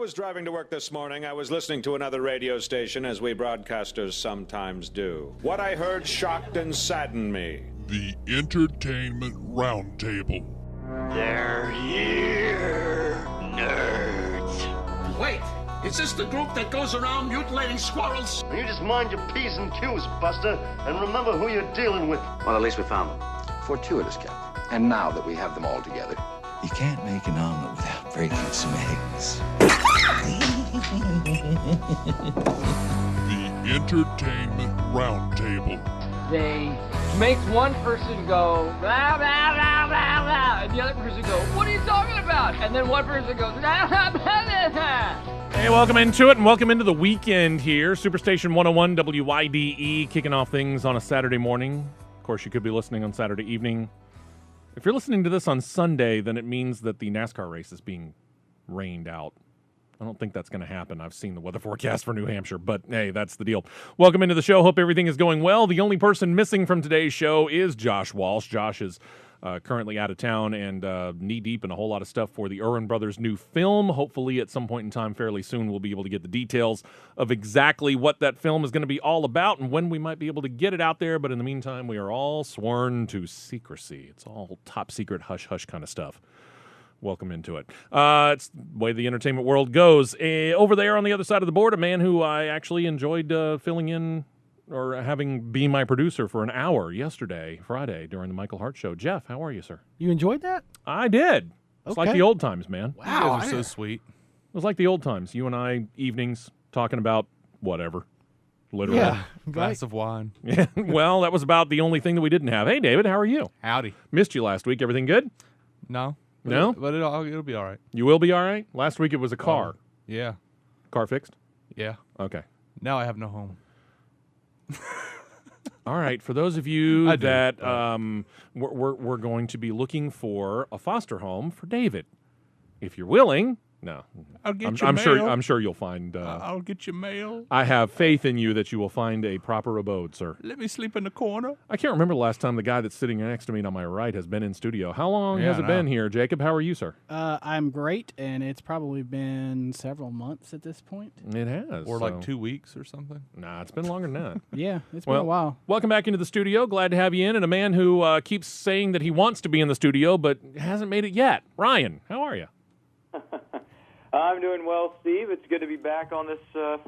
was driving to work this morning, I was listening to another radio station, as we broadcasters sometimes do. What I heard shocked and saddened me. The Entertainment Roundtable. They're here, nerds. Wait, is this the group that goes around mutilating squirrels? You just mind your P's and Q's, Buster, and remember who you're dealing with. Well, at least we found them. Fortuitous, Captain. And now that we have them all together, you can't make an omelet without breaking some eggs. The Entertainment Roundtable. They make one person go, blah, blah, blah, blah, blah, and the other person go, what are you talking about? And then one person goes, blah, blah, blah, blah. Hey, welcome into it, and welcome into the weekend here. Superstation 101 WYDE, kicking off things on a Saturday morning. Of course, you could be listening on Saturday evening. If you're listening to this on Sunday, then it means that the NASCAR race is being rained out. I don't think that's going to happen. I've seen the weather forecast for New Hampshire, but hey, that's the deal. Welcome into the show. Hope everything is going well. The only person missing from today's show is Josh Walsh. Josh is currently out of town and knee-deep in a whole lot of stuff for the Erwin Brothers' new film. Hopefully at some point in time fairly soon we'll be able to get the details of exactly what that film is going to be all about and when we might be able to get it out there. But in the meantime, we are all sworn to secrecy. It's all top-secret, hush-hush kind of stuff. Welcome into it. It's the way the entertainment world goes. Over there on the other side of the board, a man who I actually enjoyed filling in or having be my producer for an hour yesterday, Friday, during the Michael Hart Show. Jeff, how are you, sir? You enjoyed that? I did. It's like the old times, man. Wow. You guys are so sweet. It was like the old times. You and I, evenings, talking about whatever. Literally. Yeah. Glass of wine. Yeah. Well, that was about the only thing that we didn't have. Hey, David, how are you? Howdy. Missed you last week. Everything good? No. No? But it'll be all right. You will be all right? Last week it was a car. Yeah. Car fixed? Yeah. Okay. Now I have no home. All right. For those of you I do, that we're going to be looking for a foster home for David. If you're willing. No. I'll get your mail. I'm sure you'll find. I'll get your mail. I have faith in you that you will find a proper abode, sir. Let me sleep in the corner. I can't remember the last time the guy that's sitting next to me on my right has been in studio. How long has it been here, Jacob? How are you, sir? I'm great, and it's probably been several months at this point. It has. Or like 2 weeks or something. Nah, it's been longer than that. Yeah, it's been a while. Welcome back into the studio. Glad to have you in. And a man who keeps saying that he wants to be in the studio but hasn't made it yet. Ryan, how are you? I'm doing well, Steve. It's good to be back on this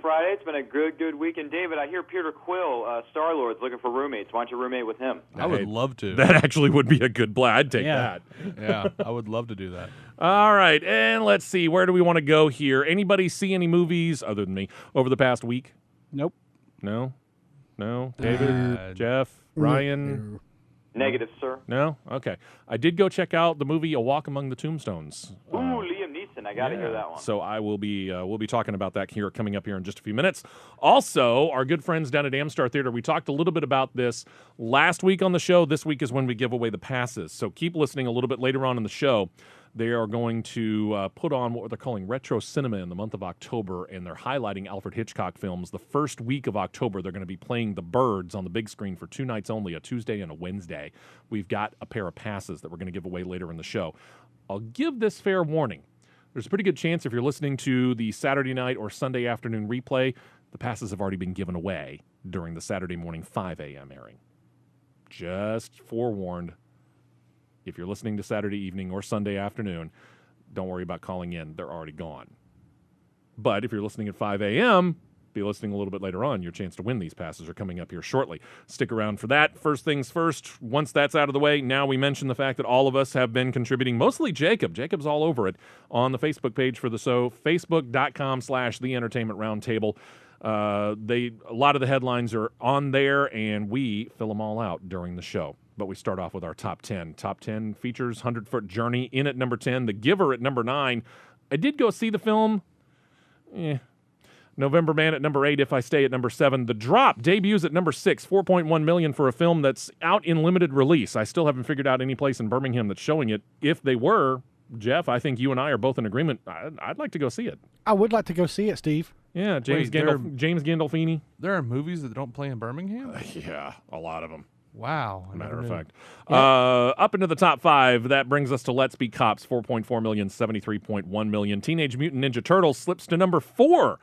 Friday. It's been a good week. And David, I hear Peter Quill, Star-Lord's looking for roommates. Why don't you roommate with him? I would love to. That actually would be a good plan. I'd take that. Yeah, I would love to do that. All right, and let's see. Where do we want to go here? Anybody see any movies, other than me, over the past week? Nope. No? David? Jeff? Ryan? Negative, sir. No? Okay. I did go check out the movie A Walk Among the Tombstones. Ooh, Liam Neeson. I got to hear that one. So I will be we'll be talking about that here coming up here in just a few minutes. Also, our good friends down at Amstar Theater, we talked a little bit about this last week on the show. This week is when we give away the passes. So keep listening a little bit later on in the show. They are going to put on what they're calling retro cinema in the month of October, and they're highlighting Alfred Hitchcock films. The first week of October, they're going to be playing The Birds on the big screen for 2 nights only, a Tuesday and a Wednesday. We've got a pair of passes that we're going to give away later in the show. I'll give this fair warning. There's a pretty good chance if you're listening to the Saturday night or Sunday afternoon replay, the passes have already been given away during the Saturday morning 5 a.m. airing. Just forewarned. If you're listening to Saturday evening or Sunday afternoon, don't worry about calling in. They're already gone. But if you're listening at 5 a.m., be listening a little bit later on. Your chance to win these passes are coming up here shortly. Stick around for that. First things first, once that's out of the way, now we mention the fact that all of us have been contributing, mostly Jacob. Jacob's all over it on the Facebook page for the show, facebook.com/The Entertainment Roundtable. A lot of the headlines are on there, and we fill them all out during the show. But we start off with our top 10. Top 10 features 100-Foot Journey in at number 10. The Giver at number 9. I did go see the film. November Man at number 8, If I Stay at number 7. The Drop debuts at number 6, $4.1 million for a film that's out in limited release. I still haven't figured out any place in Birmingham that's showing it. If they were, Jeff, I think you and I are both in agreement. I'd like to go see it. I would like to go see it, Steve. Yeah, James Gandolfini. There are movies that don't play in Birmingham? Yeah, a lot of them. Wow. Matter of fact. Up into the top 5, that brings us to Let's Be Cops, 4.4 million, 73.1 million. Teenage Mutant Ninja Turtles slips to number 4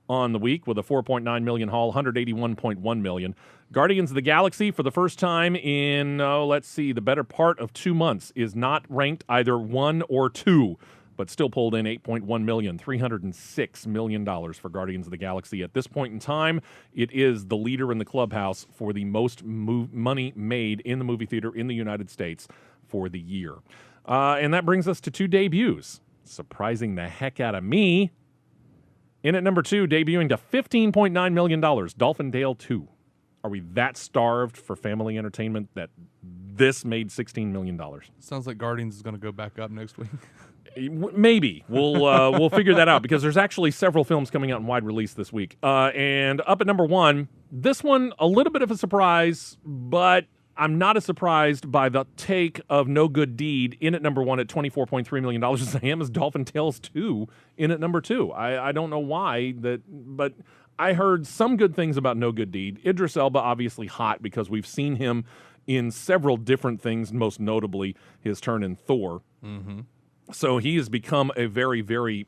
on the week with a 4.9 million haul, 181.1 million. Guardians of the Galaxy, for the first time in, the better part of 2 months, is not ranked either 1 or 2, but still pulled in 8.1 million, $306 million for Guardians of the Galaxy. At this point in time, it is the leader in the clubhouse for the most money made in the movie theater in the United States for the year. And that brings us to 2 debuts, surprising the heck out of me. In at number 2, debuting to $15.9 million, Dolphin Dale 2. Are we that starved for family entertainment that this made $16 million? Sounds like Guardians is going to go back up next week. Maybe. We'll figure that out because there's actually several films coming out in wide release this week. And up at number 1, this one, a little bit of a surprise, but I'm not as surprised by the take of No Good Deed in at number 1 at $24.3 million as I am as Dolphin Tales 2 in at number 2. I don't know why, but I heard some good things about No Good Deed. Idris Elba obviously hot because we've seen him in several different things, most notably his turn in Thor. Mm-hmm. So he has become a very, very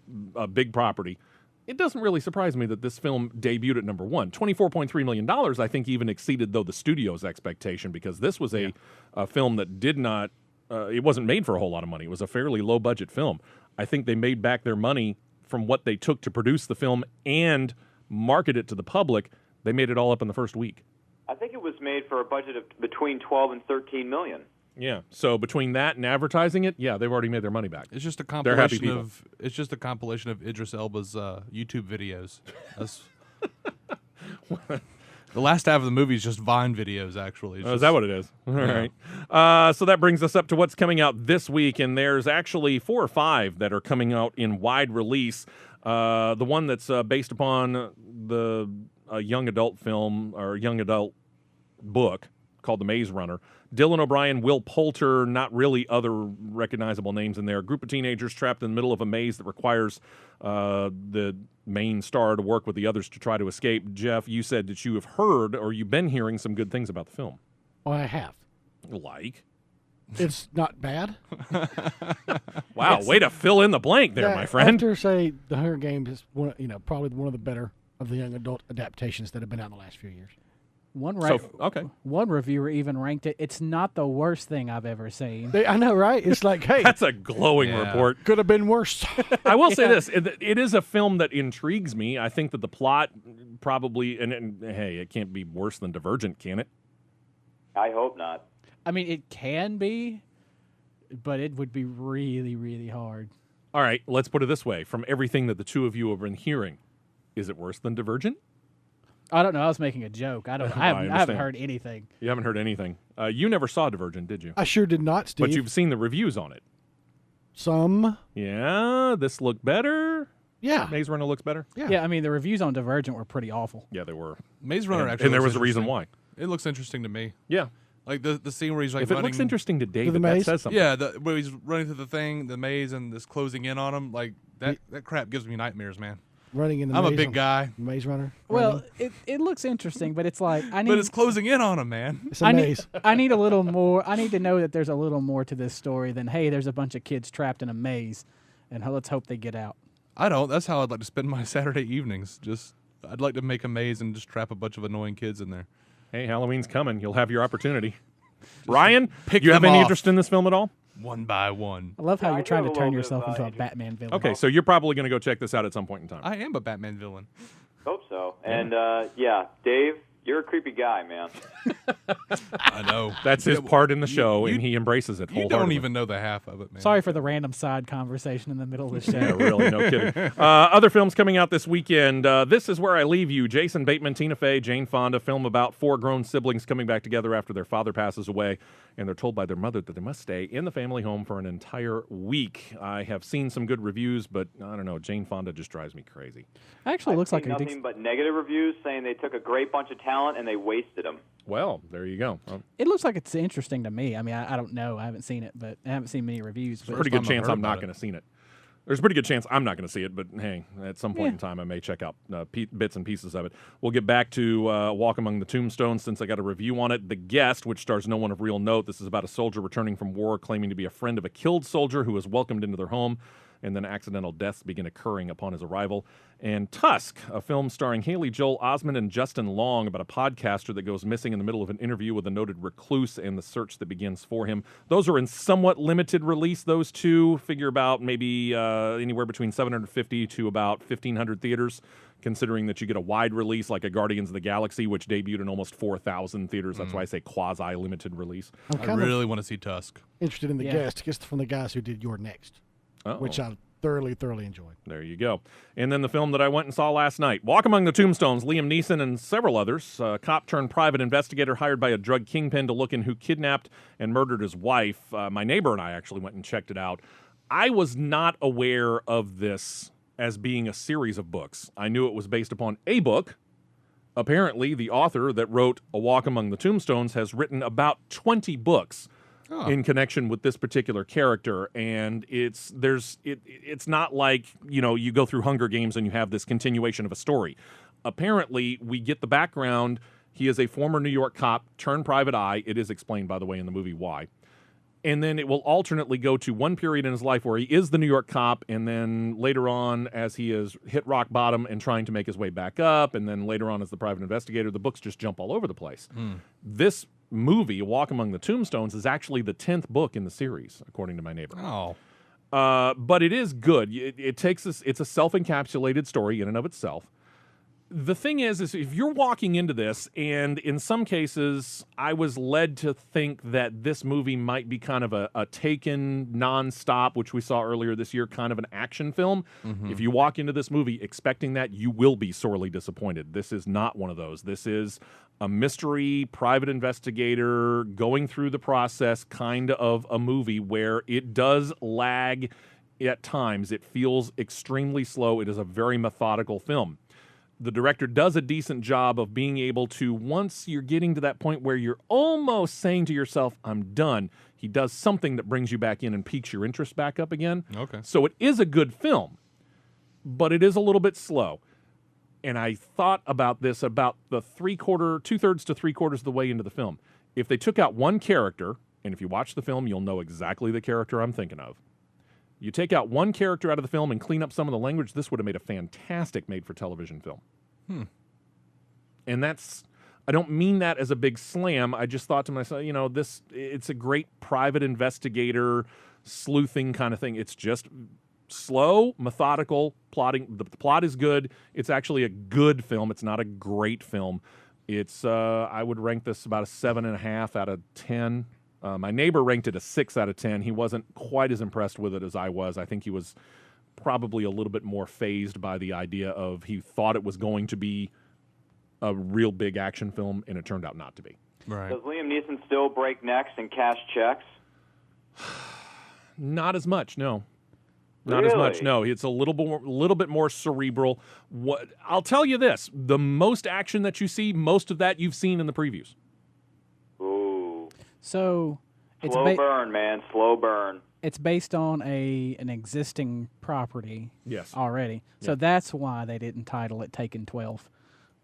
big property. It doesn't really surprise me that this film debuted at number 1. $24.3 million, I think, even exceeded, though, the studio's expectation because this was a film that did not, it wasn't made for a whole lot of money. It was a fairly low-budget film. I think they made back their money from what they took to produce the film and market it to the public. They made it all up in the first week. I think it was made for a budget of between 12 and 13 million. Yeah. So between that and advertising it, they've already made their money back. It's just a compilation of Idris Elba's YouTube videos. That's the last half of the movie is just Vine videos, actually. Is that what it is? All right. So that brings us up to what's coming out this week, and there's actually 4 or 5 that are coming out in wide release. The one that's based upon the young adult film or young adult book called The Maze Runner. Dylan O'Brien, Will Poulter, not really other recognizable names in there. A group of teenagers trapped in the middle of a maze that requires the main star to work with the others to try to escape. Jeff, you said that you have heard or you've been hearing some good things about the film. Oh, I have. Like? It's not bad. Wow, way to fill in the blank there, my friend. After, say, The Hunger Games is probably one of the better of the young adult adaptations that have been out in the last few years. One reviewer even ranked it. It's not the worst thing I've ever seen. I know, right? It's like, hey, that's a glowing report. Could have been worse. I will say this: it is a film that intrigues me. I think that the plot probably, and hey, it can't be worse than Divergent, can it? I hope not. I mean, it can be, but it would be really, really hard. All right, let's put it this way: from everything that the two of you have been hearing, is it worse than Divergent? I don't know. I was making a joke. I haven't heard anything. You haven't heard anything. You never saw Divergent, did you? I sure did not, Steve. But you've seen the reviews on it. Some. Yeah, this looked better. Yeah. Maze Runner looks better. Yeah, I mean, the reviews on Divergent were pretty awful. Yeah, they were. Maze Runner and there was a reason why. It looks interesting to me. Yeah. Like the scene where he's like if running. It looks interesting to David, that says something. Yeah, where he's running through the thing, the maze, and this closing in on him. Like, that crap gives me nightmares, man. Running in the I'm maze. a big guy. Maze Runner. Well, it looks interesting, but it's like but it's closing in on him, man. It's a maze. I need a little more. I need to know that there's a little more to this story than, hey, there's a bunch of kids trapped in a maze, and let's hope they get out. I don't. That's how I'd like to spend my Saturday evenings. I'd like to make a maze and just trap a bunch of annoying kids in there. Hey, Halloween's coming. You'll have your opportunity. Ryan, pick you have them any off. interest in this film at all? One by one. I love how you're trying to turn yourself into a Batman villain. Okay, so you're probably going to go check this out at some point in time. I am a Batman villain. Hope so. And, Dave, you're a creepy guy, man. I know. That's his part in the show, and he embraces it You wholeheartedly. don't even know the half of it, man. Sorry for the random side conversation in the middle of the show. Yeah, really, no kidding. Other films coming out this weekend. This Is Where I Leave You. Jason Bateman, Tina Fey, Jane Fonda. Film about 4 grown siblings coming back together after their father passes away, and they're told by their mother that they must stay in the family home for an entire week. I have seen some good reviews, but I don't know. Jane Fonda just drives me crazy. Actually, looks like nothing but negative reviews saying they took a great bunch of talent and they wasted them. Well, there you go. It looks like it's interesting to me. I mean, I don't know. I haven't seen it, but I haven't seen many reviews. There's a pretty good chance I'm not going to see it. There's a pretty good chance I'm not going to see it, but hey, at some point in time, I may check out bits and pieces of it. We'll get back to Walk Among the Tombstones since I got a review on it. The Guest, which stars no one of real note. This is about a soldier returning from war claiming to be a friend of a killed soldier who is welcomed into their home, and then accidental deaths begin occurring upon his arrival. And Tusk, a film starring Haley Joel Osment and Justin Long about a podcaster that goes missing in the middle of an interview with a noted recluse and the search that begins for him. Those are in somewhat limited release, those two. Figure about maybe anywhere between 750 to about 1,500 theaters, considering that you get a wide release like a Guardians of the Galaxy, which debuted in almost 4,000 theaters. That's why I say quasi-limited release. I really want to see Tusk. Interested in The Guest, just from the guys who did Your Next, which I thoroughly enjoyed. There you go. And then the film that I went and saw last night, Walk Among the Tombstones, Liam Neeson and several others. A cop-turned-private investigator hired by a drug kingpin to look in who kidnapped and murdered his wife. My neighbor and I actually went and checked it out. I was not aware of this as being a series of books. I knew it was based upon a book. Apparently, the author that wrote A Walk Among the Tombstones has written about 20 books in connection with this particular character, and it's not like, you go through Hunger Games and you have this continuation of a story. Apparently, we get the background. He is a former New York cop turned private eye. It is explained, by the way, in the movie why. And then it will alternately go to one period in his life where he is the New York cop, and then later on as he has hit rock bottom and trying to make his way back up, and then later on as the private investigator. The books just jump all over the place. This movie, Walk Among the Tombstones, is actually the 10th book in the series, according to my neighbor. But it is good. It takes this. It's a self-encapsulated story in and of itself. The thing is if you're walking into this, and in some cases, I was led to think that this movie might be kind of a Taken nonstop, which we saw earlier this year, kind of an action film. If you walk into this movie expecting that, you will be sorely disappointed. This is not one of those. This is a mystery private investigator going through the process kind of a movie where it does lag at times. It feels extremely slow. It is a very methodical film. The director does a decent job of being able to, once you're getting to that point where you're almost saying to yourself, I'm done, he does something that brings you back in and piques your interest back up again. Okay. So it is a good film, but it is a little bit slow. And I thought about this about the 2/3 to 3/4 of the way into the film. If they took out one character, and if you watch the film, you'll know exactly the character I'm thinking of. You take out one character out of the film and clean up some of the language, this would have made a fantastic made-for-television film. And I don't mean that as a big slam. I just thought to myself, it's a great private investigator, sleuthing kind of thing. It's just slow, methodical, plotting. The plot is good. It's actually a good film. It's not a great film. It's, I would rank this about a 7.5 out of 10. My neighbor ranked it a 6 out of 10. He wasn't quite as impressed with it as I was. I think he was probably a little bit more fazed by the idea of he thought it was going to be a real big action film, and it turned out not to be. Right. Does Liam Neeson still break necks and cash checks? Not as much, no. Not as much, no. It's a little bit more cerebral. I'll tell you this: the most action that you see, most of that you've seen in the previews. So it's slow burn, man, slow burn. It's based on an existing property, already. So that's why they didn't title it Taken 12.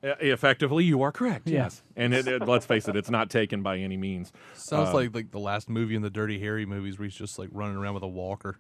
Effectively, you are correct. Yes, and let's face it, it's not Taken by any means. Sounds like the last movie in the Dirty Harry movies, where he's just like running around with a walker.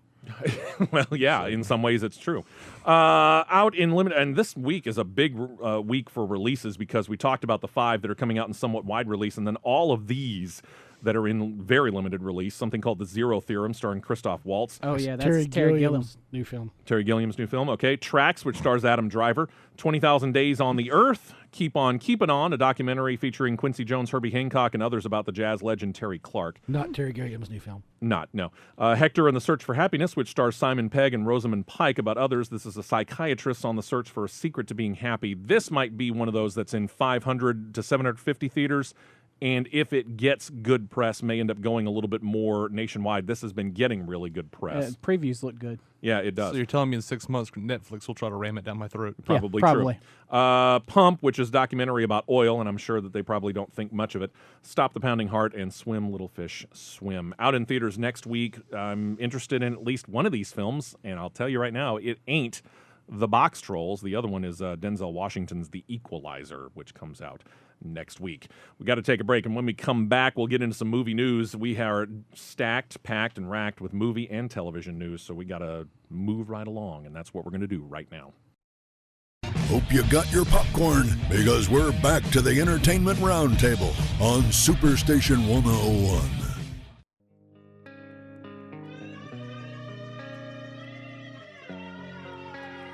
Well, yeah, in some ways it's true. Out in limited, and this week is a big week for releases because we talked about the 5 that are coming out in somewhat wide release, and then all of these that are in very limited release, something called The Zero Theorem, starring Christoph Waltz. Oh, yeah, that's Terry Gilliam's new film. Terry Gilliam's new film, okay. Tracks, which stars Adam Driver. 20,000 Days on the Earth. Keep On Keepin' On, a documentary featuring Quincy Jones, Herbie Hancock, and others about the jazz legend Terry Clark. Not Terry Gilliam's new film. No. Hector and the Search for Happiness, which stars Simon Pegg and Rosamund Pike, about others. This is a psychiatrist on the search for a secret to being happy. This might be one of those that's in 500 to 750 theaters. and if it gets good press, may end up going a little bit more nationwide. This has been getting really good press. Previews look good. Yeah, it does. So you're telling me in 6 months Netflix will try to ram it down my throat? Probably, probably. True. Pump, which is a documentary about oil, and I'm sure that they probably don't think much of it. Stop the Pounding Heart and Swim, Little Fish, Swim. Out in theaters next week. I'm interested in at least one of these films, and I'll tell you right now, it ain't The Box Trolls. The other one is Denzel Washington's The Equalizer, which comes out next week. We got to take a break, and when we come back, we'll get into some movie news. We are stacked, packed, and racked with movie and television news, so we got to move right along, and that's what we're going to do right now. Hope you got your popcorn, because we're back to the Entertainment Roundtable on Superstation 101.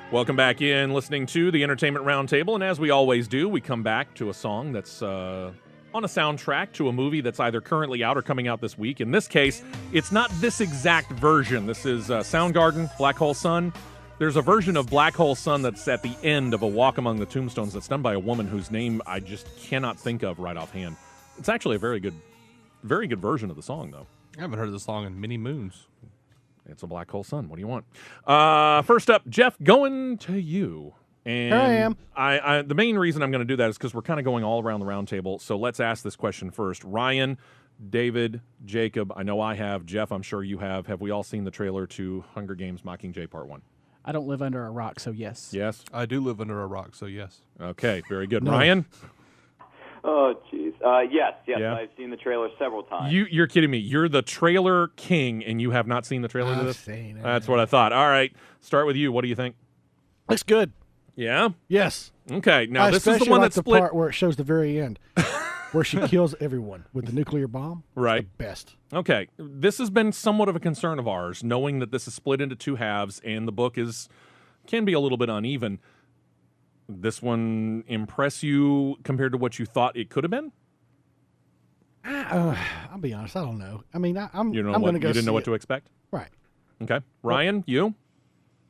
Welcome back in, listening to the Entertainment Roundtable, and as we always do, we come back to a song that's on a soundtrack to a movie that's either currently out or coming out this week. In this case, it's not this exact version. This is Soundgarden, Black Hole Sun. There's a version of Black Hole Sun that's at the end of A Walk Among the Tombstones that's done by a woman whose name I just cannot think of right offhand. It's actually a very good version of the song, though. I haven't heard this song in many moons. It's a Black Hole Sun. What do you want? First up, Jeff, going to you. And Here I am. I the main reason I'm going to do that is because we're kind of going all around the round table. So let's ask this question first. Ryan, David, Jacob, I know I have. Jeff, I'm sure you have. Have we all seen the trailer to Hunger Games Mockingjay Part 1? I don't live under a rock, so yes. Yes? I do live under a rock, so yes. Okay, very good. No. Ryan? Oh, jeez. Yes, Yeah? I've seen the trailer several times. You're kidding me. You're the trailer king, and you have not seen the trailer to I've this? seen it. That's what I thought. All right, start with you. What do you think? Looks good. Yeah? Yes. Okay, now I this is the especially one like that the split. part where it shows the very end, where she kills everyone with the nuclear bomb. Right. It's the best. Okay, this has been somewhat of a concern of ours, knowing that this is split into two halves, and the book can be a little bit uneven. This one impress you compared to what you thought it could have been? I'll be honest. I don't know. I mean, I'm You going to go. You didn't know see what it. to expect? Right. Okay. Ryan, you?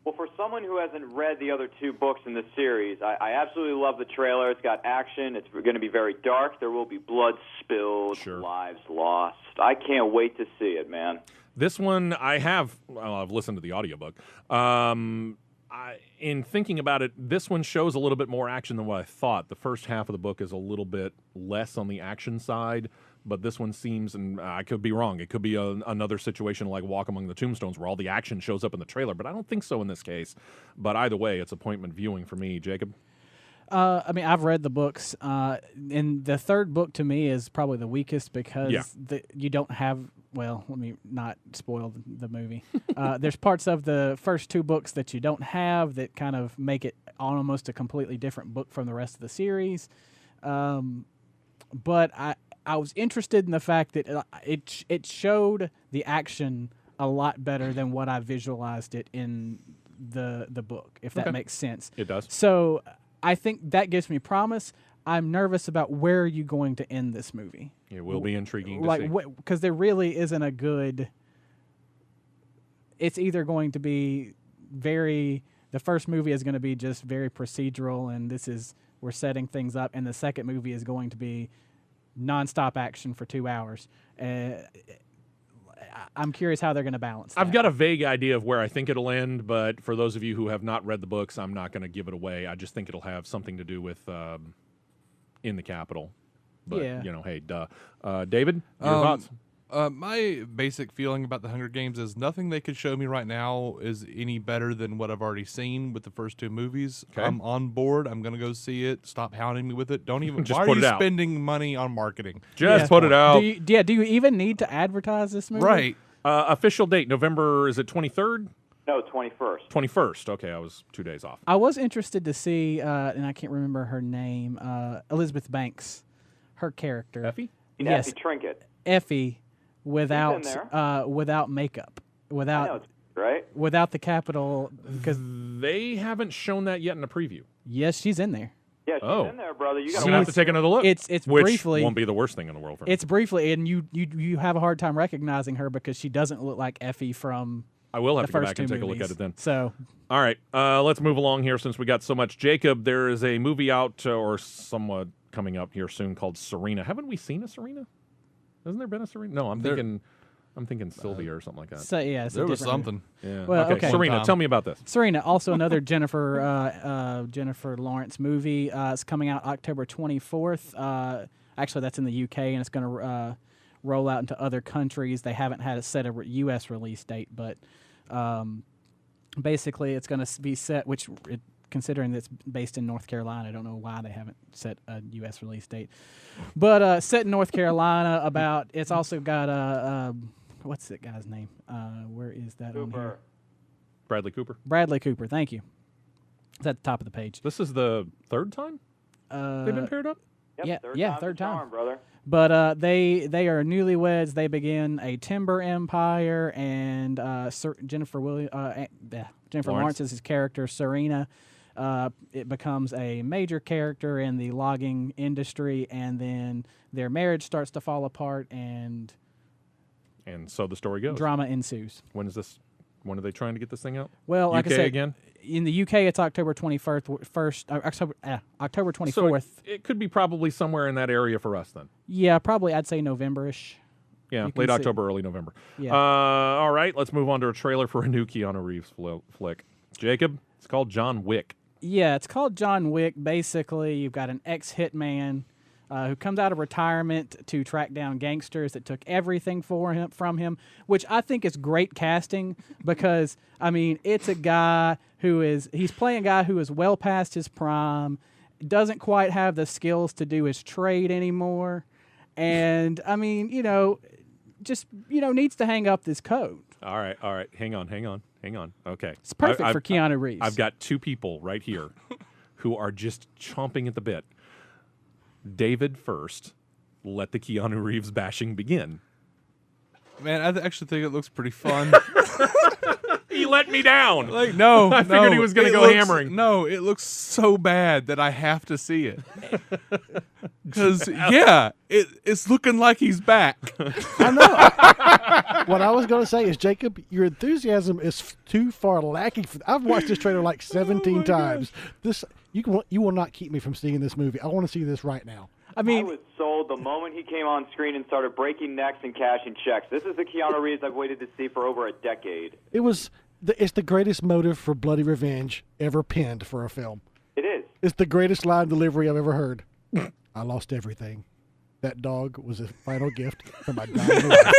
Well, for someone who hasn't read the other two books in this series, I absolutely love the trailer. It's got action. It's going to be very dark. There will be blood spilled, lives lost. I can't wait to see it, man. This one, I've listened to the audiobook. In thinking about it, this one shows a little bit more action than what I thought. The first half of the book is a little bit less on the action side, but this one seems, and I could be wrong, it could be another situation like Walk Among the Tombstones where all the action shows up in the trailer, but I don't think so in this case. But either way, it's appointment viewing for me. Jacob? I mean, I've read the books, and the third book to me is probably the weakest because you don't have. Well, let me not spoil the movie. There's parts of the first two books that you don't have that kind of make it almost a completely different book from the rest of the series. But I was interested in the fact that it showed the action a lot better than what I visualized it in the book, if that makes sense. It does. So I think that gives me promise. I'm nervous about where are you going to end this movie. It will be intriguing to see. Because there really isn't a good... It's either going to be the first movie is going to be just very procedural, and we're setting things up, and the second movie is going to be nonstop action for 2 hours. I'm curious how they're going to balance that. I've got a vague idea of where I think it'll end, but for those of you who have not read the books, I'm not going to give it away. I just think it'll have something to do with in the Capitol. But, hey, duh. David, your thoughts? My basic feeling about the Hunger Games is nothing they could show me right now is any better than what I've already seen with the first two movies. Okay. I'm on board. I'm going to go see it. Stop hounding me with it. Don't even. Just why put are it you out. spending money on marketing? Just put it out. Do you even need to advertise this movie? Right. Official date, November, is it 23rd? No, 21st. 21st. Okay, I was 2 days off. I was interested to see, and I can't remember her name, Elizabeth Banks, her character. Effie? Yes. Effie Trinket. Effie, without makeup, I know, right? without the capital, because They haven't shown that yet in a preview. yes, she's in there. Yeah, she's in there, brother. You got I'm going to have to take another look. It's which briefly won't be the worst thing in the world for me. It's briefly, and you have a hard time recognizing her because she doesn't look like Effie from. I will have the to go first back and two take a look movies. at it then. So, all right, let's move along here since we got so much. Jacob, there is a movie out, or somewhat coming up here soon called Serena. Haven't we seen a Serena? Hasn't there been a Serena? No, I'm thinking Sylvia or something like that. So yeah, there was something. Yeah. Well, okay. Serena, tell me about this. Serena, also another Jennifer Lawrence movie. It's coming out October 24th. Actually, that's in the UK, and it's going to roll out into other countries. They haven't had a set a U.S. release date, but basically, it's going to be set. Considering that it's based in North Carolina, I don't know why they haven't set a U.S. release date, but set in North Carolina. It's also got what's that guy's name? Where is that on here? Bradley Cooper. Bradley Cooper. Thank you. It's at the top of the page. This is the third time they've been paired up. Yep, third time. Charm, brother. But they are newlyweds. They begin a timber empire, and Jennifer Lawrence is his character, Serena. It becomes a major character in the logging industry, and then their marriage starts to fall apart, and so the story goes. Drama ensues. When is this? When are they trying to get this thing out? Well, like UK I said, again? In the UK, it's October 21st. October 24th. So it could be probably somewhere in that area for us then. Yeah, probably. I'd say November-ish. Yeah, late October, early November. Yeah. All right, let's move on to a trailer for a new Keanu Reeves flick. Jacob, it's called John Wick. Yeah, it's called John Wick. Basically, you've got an ex-hitman who comes out of retirement to track down gangsters that took everything from him, which I think is great casting because, I mean, it's a guy he's playing a guy who is well past his prime, doesn't quite have the skills to do his trade anymore, and, I mean, needs to hang up this coat. All right. Hang on. Okay. It's perfect for Keanu Reeves. I've got two people right here who are just chomping at the bit. David first, let the Keanu Reeves bashing begin. Man, I actually think it looks pretty fun. He let me down. No, I figured he was going to go hammering. No, it looks so bad that I have to see it. Because, it's looking like he's back. I know. What I was going to say is, Jacob, your enthusiasm is too far lacking. I've watched this trailer like 17 times. You will not keep me from seeing this movie. I want to see this right now. I was sold the moment he came on screen and started breaking necks and cashing checks. This is the Keanu Reeves I've waited to see for over a decade. It's the greatest motive for bloody revenge ever penned for a film. It is. It's the greatest line delivery I've ever heard. I lost everything. That dog was a final gift from my dying life.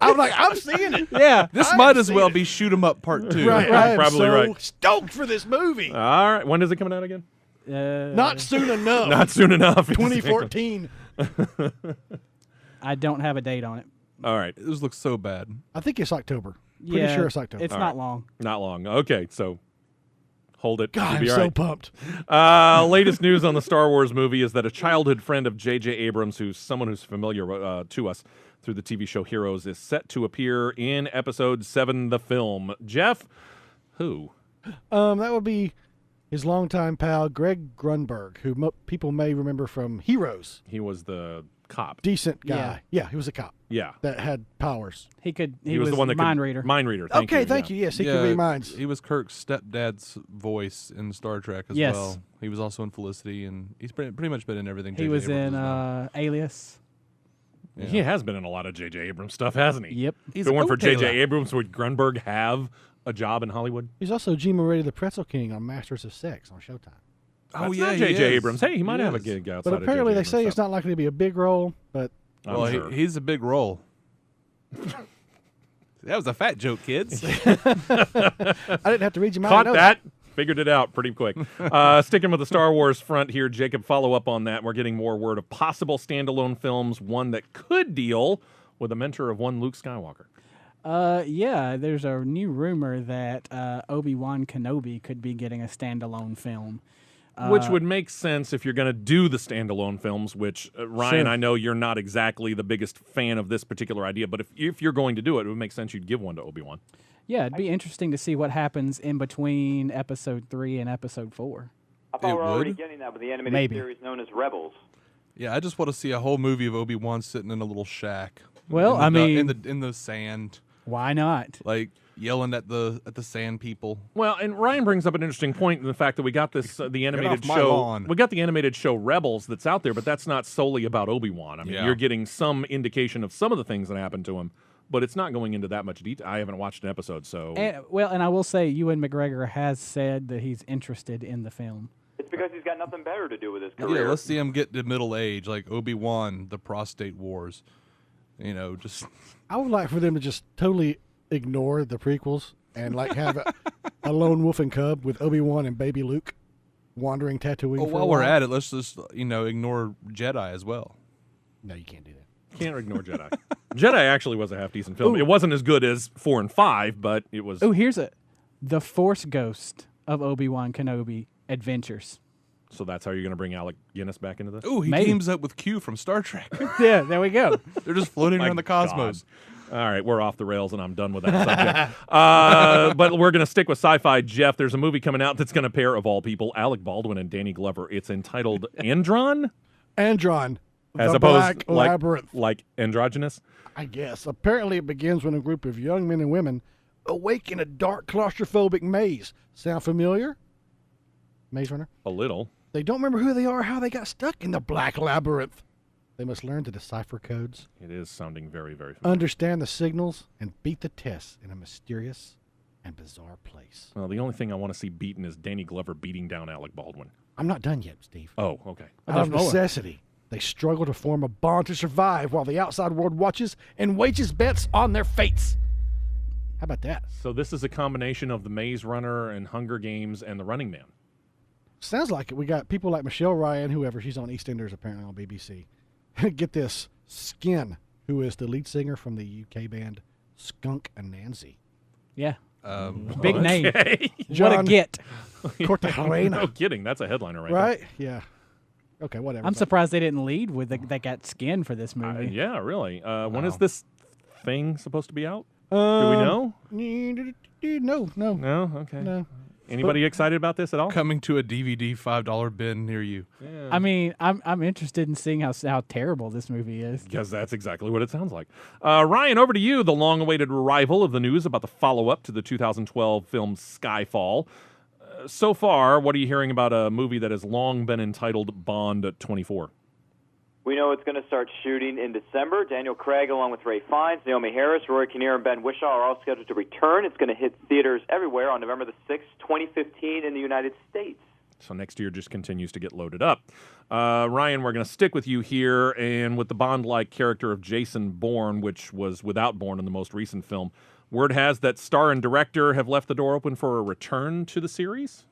I'm seeing it. Yeah. This might as well be Shoot 'em Up Part 2. Right. I am Probably so right. stoked for this movie. All right. When is it coming out again? Not soon enough. Not soon enough. 2014. I don't have a date on it. All right. This looks so bad. I think it's October. Pretty sure it's October. It's not long. Not long. Okay, so hold it. God, You'll I'm be all so right. pumped. Latest news on the Star Wars movie is that a childhood friend of J.J. Abrams, who's someone who's familiar to us through the TV show Heroes, is set to appear in Episode 7, the film. Jeff, who? That would be his longtime pal, Greg Grunberg, who people may remember from Heroes. He was the cop. Decent guy. Yeah, he was a cop. Yeah. That had powers. He was the one that mind reader. Mind reader. Thank you. Yes, he could read minds. He was Kirk's stepdad's voice in Star Trek as well. He was also in Felicity, and he's pretty much been in everything. He was in Alias. Yeah. He has been in a lot of J.J. Abrams stuff, hasn't he? Yep. If it weren't for J.J. Abrams, would Grunberg have a job in Hollywood? He's also G. Moretti the Pretzel King on Masters of Sex on Showtime. That's not J.J. Abrams. Hey, he might have a gig outside. But apparently they say it's not likely to be a big role. But sure. He's a big role. That was a fat joke, kids. I didn't have to read you my notes. Caught that. Figured it out pretty quick. Sticking with the Star Wars front here, Jacob, follow up on that. We're getting more word of possible standalone films, one that could deal with a mentor of one Luke Skywalker. There's a new rumor that Obi-Wan Kenobi could be getting a standalone film. Which would make sense if you're going to do the standalone films, which, Ryan, Sure. I know you're not exactly the biggest fan of this particular idea, but if you're going to do it, it would make sense you'd give one to Obi-Wan. Yeah, it'd be interesting to see what happens in between Episode 3 and Episode 4. I thought we're already getting that with the animated series known as Rebels. Yeah, I just want to see a whole movie of Obi-Wan sitting in a little shack. Well, in the sand. Why not? Like, yelling at the sand people. Well, and Ryan brings up an interesting point in the fact that we got this the animated off my show. lawn. We got the animated show Rebels that's out there, but that's not solely about Obi-Wan. I mean, Yeah. you're getting some indication of some of the things that happened to him, but it's not going into that much detail. I haven't watched an episode, so And I will say, Ewan McGregor has said that he's interested in the film. It's because he's got nothing better to do with his career. Yeah, let's see him get to middle age, like Obi-Wan, the prostate wars. Just I would like for them to just totally ignore the prequels and like have a lone wolf and cub with Obi-Wan and baby Luke wandering Tatooine. Oh, for a while we're while. at it, let's just ignore Jedi as well. No, you can't do that. can't ignore Jedi. Jedi actually was a half-decent film. Ooh. It wasn't as good as 4 and 5, but it was... Oh, here's the Force Ghost of Obi-Wan Kenobi Adventures. So that's how you're going to bring Alec Guinness back into this? Ooh, he teams up with Q from Star Trek. Yeah, there we go. They're just floating My around the cosmos. God. All right, we're off the rails, and I'm done with that subject. But we're going to stick with sci-fi. Jeff, there's a movie coming out that's going to pair, of all people, Alec Baldwin and Danny Glover. It's entitled Andron? Andron. As the opposed Black Labyrinth. like androgynous? I guess. Apparently it begins when a group of young men and women awake in a dark claustrophobic maze. Sound familiar? Maze Runner? A little. They don't remember who they are or how they got stuck in the Black Labyrinth. They must learn to decipher codes, It is sounding very, very familiar. understand the signals, and beat the tests in a mysterious and bizarre place. Well, the only thing I want to see beaten is Danny Glover beating down Alec Baldwin. I'm not done yet, Steve. Oh, okay. Out of necessity, they struggle to form a bond to survive while the outside world watches and wages bets on their fates. How about that? So this is a combination of the Maze Runner and Hunger Games and the Running Man. Sounds like it. We got people like Michelle Ryan, whoever. She's on EastEnders apparently on BBC. Get this, Skin, who is the lead singer from the UK band Skunk Anansi. Yeah. Big name. Okay. What a get. Cortajarena. No kidding. That's a headliner right Right? Yeah. Okay, whatever. I'm surprised they didn't lead with they got Skin for this movie. Yeah, really. When is this thing supposed to be out? Do we know? No. No? Okay. No. Anybody excited about this at all? Coming to a DVD $5 bin near you. Yeah. I mean, I'm interested in seeing how terrible this movie is. Because that's exactly what it sounds like. Ryan, over to you. The long-awaited arrival of the news about the follow-up to the 2012 film Skyfall. So far, what are you hearing about a movie that has long been entitled Bond 24? We know it's going to start shooting in December. Daniel Craig, along with Ray Fiennes, Naomi Harris, Rory Kinnear, and Ben Whishaw are all scheduled to return. It's going to hit theaters everywhere on November the 6th, 2015 in the United States. So next year just continues to get loaded up. Ryan, we're going to stick with you here, and with the Bond-like character of Jason Bourne, which was without Bourne in the most recent film, word has that star and director have left the door open for a return to the series?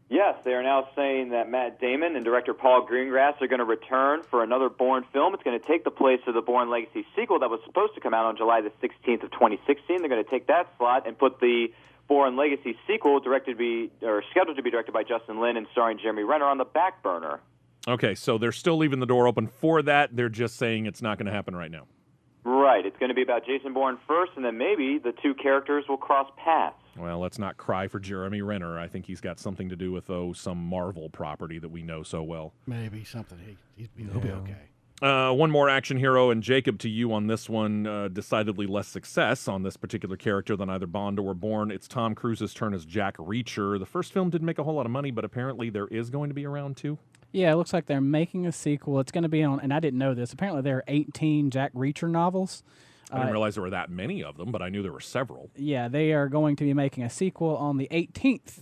Yes, they are now saying that Matt Damon and director Paul Greengrass are going to return for another Bourne film. It's going to take the place of the Bourne Legacy sequel that was supposed to come out on July the 16th of 2016. They're going to take that slot and put the Bourne Legacy sequel scheduled to be directed by Justin Lin and starring Jeremy Renner on the back burner. Okay, so they're still leaving the door open for that. They're just saying it's not going to happen right now. Right. It's going to be about Jason Bourne first, and then maybe the two characters will cross paths. Well, let's not cry for Jeremy Renner. I think he's got something to do with, some Marvel property that we know so well. Maybe something. He'll be okay. One more action hero, and Jacob, to you on this one, decidedly less success on this particular character than either Bond or Bourne. It's Tom Cruise's turn as Jack Reacher. The first film didn't make a whole lot of money, but apparently there is going to be a round 2. Yeah, it looks like they're making a sequel. It's going to be on, and I didn't know this. Apparently, there are 18 Jack Reacher novels. I didn't realize there were that many of them, but I knew there were several. Yeah, they are going to be making a sequel on the 18th.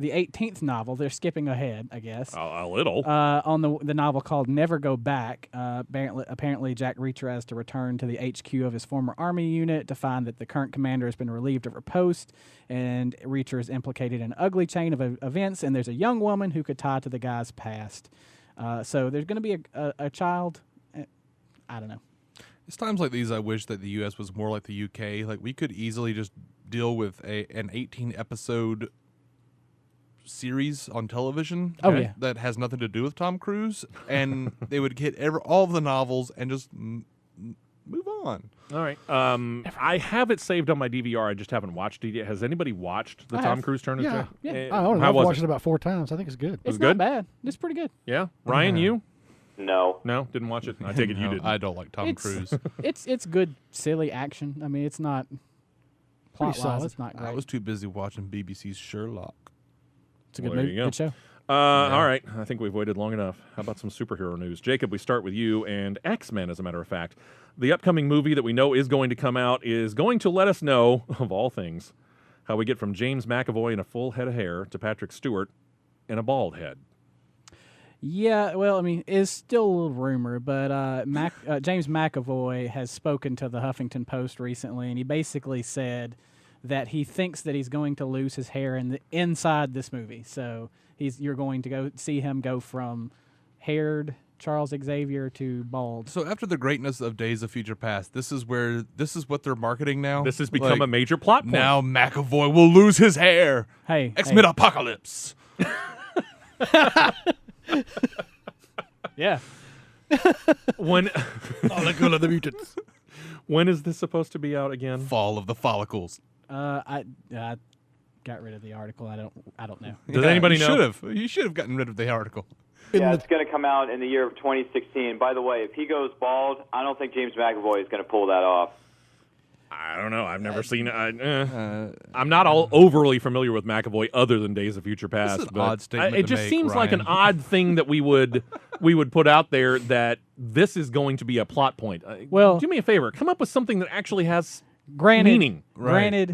The 18th novel. They're skipping ahead, I guess. A little. On the novel called Never Go Back. Apparently, Jack Reacher has to return to the HQ of his former army unit to find that the current commander has been relieved of her post, and Reacher is implicated in an ugly chain of events, and there's a young woman who could tie to the guy's past. So there's going to be a child. I don't know. It's times like these I wish that the U.S. was more like the U.K. Like, we could easily just deal with an 18-episode series on television that has nothing to do with Tom Cruise, and they would get all of the novels and just move on. All right. I have it saved on my DVR. I just haven't watched it yet. Has anybody watched the Tom Cruise turn? Yeah. Yeah. I've watched it about 4 times. I think it's good. It's good? not bad. It's pretty good. Yeah. Ryan, you? No. No? Didn't watch it? I take it you didn't. I don't like Tom Cruise. It's good, silly action. I mean, it's not. Plot-wise, it's not great. I was too busy watching BBC's Sherlock. It's a good movie, good show. All right, I think we've waited long enough. How about some superhero news? Jacob, we start with you and X-Men, as a matter of fact. The upcoming movie that we know is going to come out is going to let us know, of all things, how we get from James McAvoy in a full head of hair to Patrick Stewart in a bald head. Yeah, well, I mean, it's still a little rumor, but James McAvoy has spoken to the Huffington Post recently, and he basically said that he thinks that he's going to lose his hair inside this movie. So you're going to go see him go from haired Charles Xavier to bald. So after the greatness of Days of Future Past, this is what they're marketing now. This has become a major plot point. Now McAvoy will lose his hair. Hey, X-Men Apocalypse. Yeah. When Follicle of the Mutants. When is this supposed to be out again? Fall of the Follicles. I got rid of the article. I don't know. Does anybody know? You should have gotten rid of the article. Yeah, it's going to come out in the year of 2016. By the way, if he goes bald, I don't think James McAvoy is going to pull that off. I don't know. I've never seen it. I'm not all overly familiar with McAvoy other than Days of Future Past. This is an odd statement it to just make, seems like an Ryan. odd thing that we would put out there, that this is going to be a plot point. Well, do me a favor. Come up with something that actually has meaning. Right.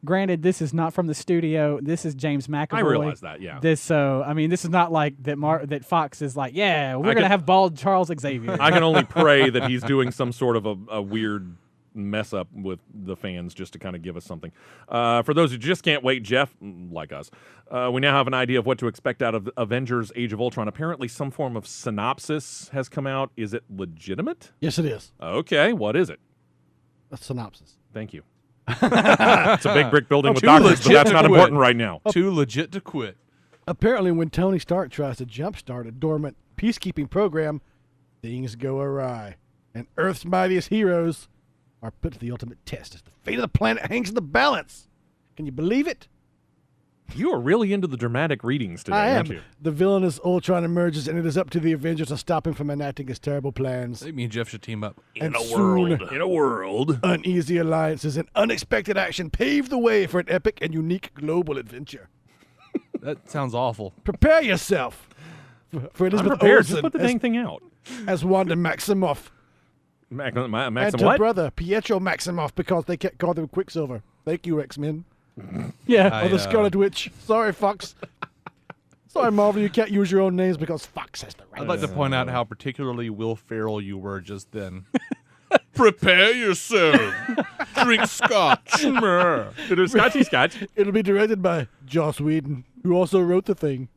Granted, this is not from the studio. This is James McAvoy. I realize that, yeah. This is not like that Fox is like, yeah, we're going to have bald Charles Xavier. I can only pray that he's doing some sort of a weird mess up with the fans just to kind of give us something. For those who just can't wait, Jeff, like us, we now have an idea of what to expect out of Avengers Age of Ultron. Apparently some form of synopsis has come out. Is it legitimate? Yes, it is. Okay, what is it? A synopsis. Thank you. It's a big brick building with doctors, but that's not important right now. Too legit to quit. Apparently, when Tony Stark tries to jumpstart a dormant peacekeeping program, things go awry, and Earth's mightiest heroes are put to the ultimate test as the fate of the planet hangs in the balance. Can you believe it? You are really into the dramatic readings today, I am. aren't you? The villainous Ultron emerges, and it is up to the Avengers to stop him from enacting his terrible plans. I think me and Jeff should team up. In a world. Uneasy alliances and unexpected action pave the way for an epic and unique global adventure. That sounds awful. Prepare yourself for Elizabeth I'm prepared. Olsen Just put the dang thing out. as Wanda Maximoff. Maxim And her what? brother, Pietro Maximoff, because they kept calling him Quicksilver. Thank you, X-Men. Yeah. Or the Scarlet Witch. Sorry, Fox. Sorry, Marvel, you can't use your own names because Fox has the right. I'd like to point out how particularly Will Ferrell you were just then. Prepare yourself. Drink scotch. It is Scotchy Scotch. It'll be directed by Joss Whedon, who also wrote The Thing.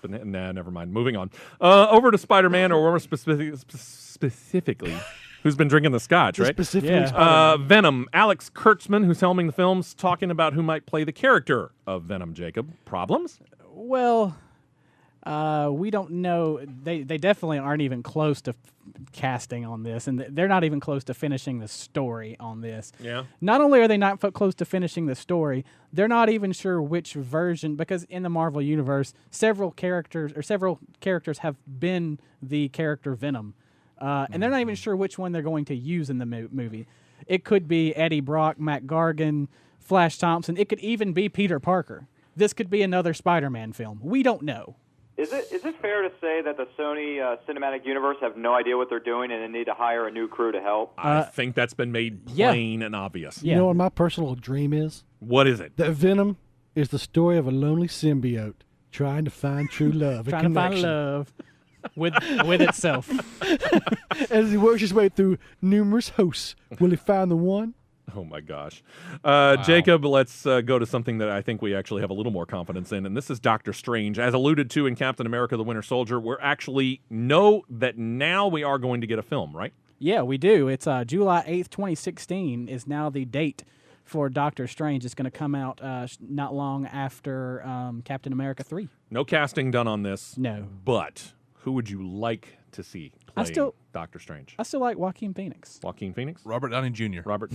Nah, never mind. Moving on. Over to Spider-Man, or more specifically, who's been drinking the scotch, right? Specifically Spider-Man. Venom. Alex Kurtzman, who's helming the films, talking about who might play the character of Venom. Jacob, problems? Well, we don't know. They definitely aren't even close to casting on this, and they're not even close to finishing the story on this. Yeah. Not only are they not close to finishing the story, they're not even sure which version, because in the Marvel Universe, several characters have been the character Venom, and they're not even sure which one they're going to use in the movie. It could be Eddie Brock, Matt Gargan, Flash Thompson. It could even be Peter Parker. This could be another Spider-Man film. We don't know. Is it fair to say that the Sony Cinematic Universe have no idea what they're doing and they need to hire a new crew to help? I think that's been made plain and obvious. You know what my personal dream is? What is it? That Venom is the story of a lonely symbiote trying to find true love and Trying to find connection. love with itself. As he works his way through numerous hosts, will he find the one? Oh, my gosh. Jacob, let's go to something that I think we actually have a little more confidence in, and this is Doctor Strange. As alluded to in Captain America the Winter Soldier, we're actually know that now we are going to get a film, right? Yeah, we do. It's July 8th, 2016 is now the date for Doctor Strange. It's going to come out not long after Captain America 3. No casting done on this. No. But who would you like to see playing Doctor Strange? I still like Joaquin Phoenix. Joaquin Phoenix? Robert Downey Jr. Robert.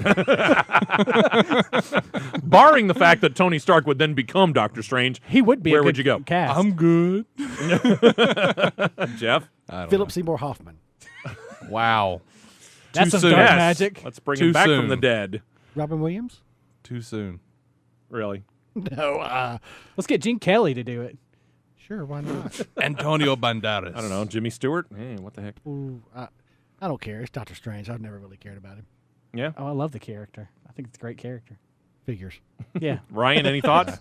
Barring the fact that Tony Stark would then become Doctor Strange, he would be. Where would you go? Cast. I'm good. Jeff? Philip Seymour Hoffman. Wow. That's Too some soon. dark Yes. magic. Let's bring Too him back soon. from the dead. Robin Williams? Too soon. Really? No. Let's get Gene Kelly to do it. Sure, why not? Antonio Banderas. I don't know. Jimmy Stewart? Hey, what the heck? Ooh, I don't care. It's Doctor Strange. I've never really cared about him. Yeah? Oh, I love the character. I think it's a great character. Figures. Yeah. Ryan, any thoughts?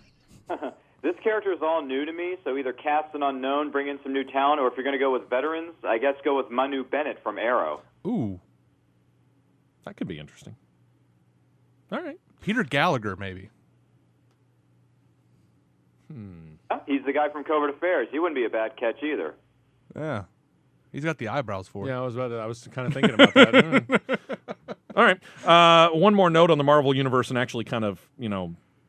This character is all new to me, so either cast an unknown, bring in some new talent, or if you're going to go with veterans, I guess go with Manu Bennett from Arrow. Ooh. That could be interesting. All right. Peter Gallagher, maybe. He's the guy from Covert Affairs. He wouldn't be a bad catch either. Yeah. He's got the eyebrows for it. Yeah, I was kind of thinking about that. All right. One more note on the Marvel Universe, and actually kind of,